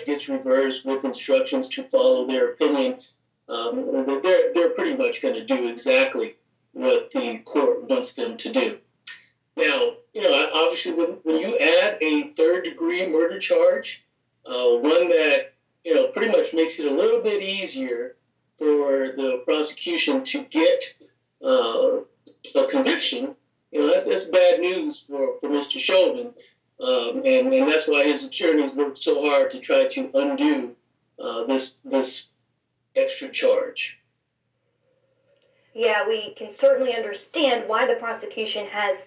gets reversed with instructions to follow their opinion, they're pretty much going to do exactly what the court wants them to do. Now, obviously, when you add a third-degree murder charge, one that pretty much makes it a little bit easier for the prosecution to get a conviction, that's bad news for Mr. Chauvin, and that's why his attorneys worked so hard to try to undo this extra charge. Yeah, we can certainly understand why the prosecution has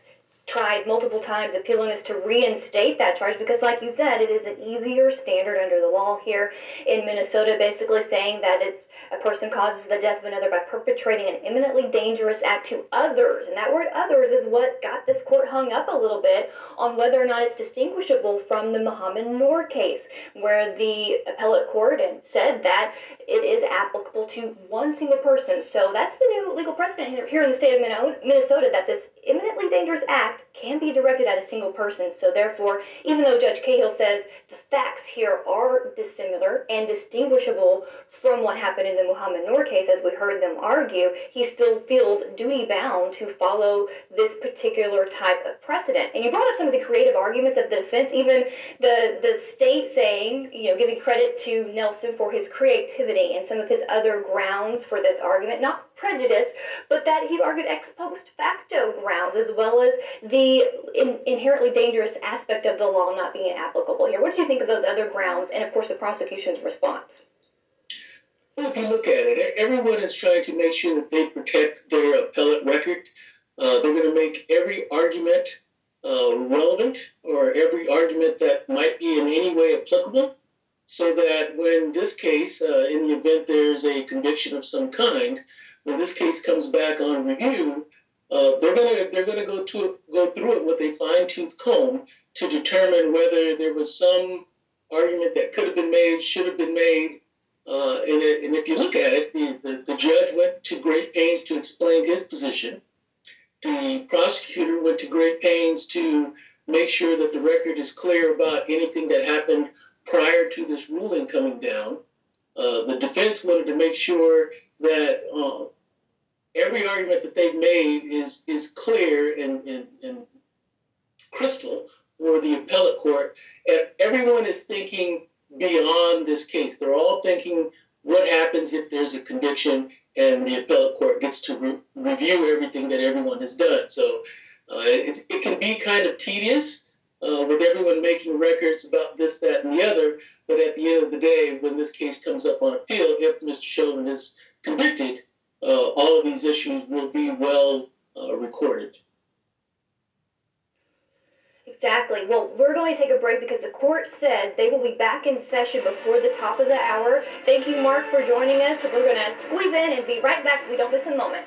tried multiple times appealing this to reinstate that charge because, like you said, it is an easier standard under the law here in Minnesota, basically saying that it's a person causes the death of another by perpetrating an imminently dangerous act to others. And that word others is what got this court hung up a little bit on whether or not it's distinguishable from the Muhammad Noor case, where the appellate court said that it is applicable to one single person. So that's the new legal precedent here in the state of Minnesota, that this imminently dangerous act can be directed at a single person. So therefore, even though Judge Cahill says the facts here are dissimilar and distinguishable from what happened in the Muhammad Noor case, as we heard them argue, he still feels duty-bound to follow this particular type of precedent. And you brought up some of the creative arguments of the defense, even the state saying, giving credit to Nelson for his creativity and some of his other grounds for this argument, not prejudice, but that he argued ex post facto grounds, as well as the inherently dangerous aspect of the law not being applicable here. What did you think of those other grounds and, of course, the prosecution's response? Well, if you look at it, everyone is trying to make sure that they protect their appellate record. They're going to make every argument relevant, or every argument that might be in any way applicable, so that when this case, in the event there's a conviction of some kind, when this case comes back on review, they're gonna go through it with a fine-tooth comb to determine whether there was some argument that could have been made, should have been made. And if you look at it, the judge went to great pains to explain his position. The prosecutor went to great pains to make sure that the record is clear about anything that happened prior to this ruling coming down. The defense wanted to make sure that every argument that they've made is clear and crystal for the appellate court. And everyone is thinking beyond this case. They're all thinking, what happens if there's a conviction and the appellate court gets to review everything that everyone has done? So it can be kind of tedious with everyone making records about this, that, and the other. But at the end of the day, when this case comes up on appeal, if Mr. Chauvin is convicted, all of these issues will be well recorded. Exactly. Well, we're going to take a break because the court said they will be back in session before the top of the hour. Thank you, Mark, for joining us. We're going to squeeze in and be right back so we don't miss a moment.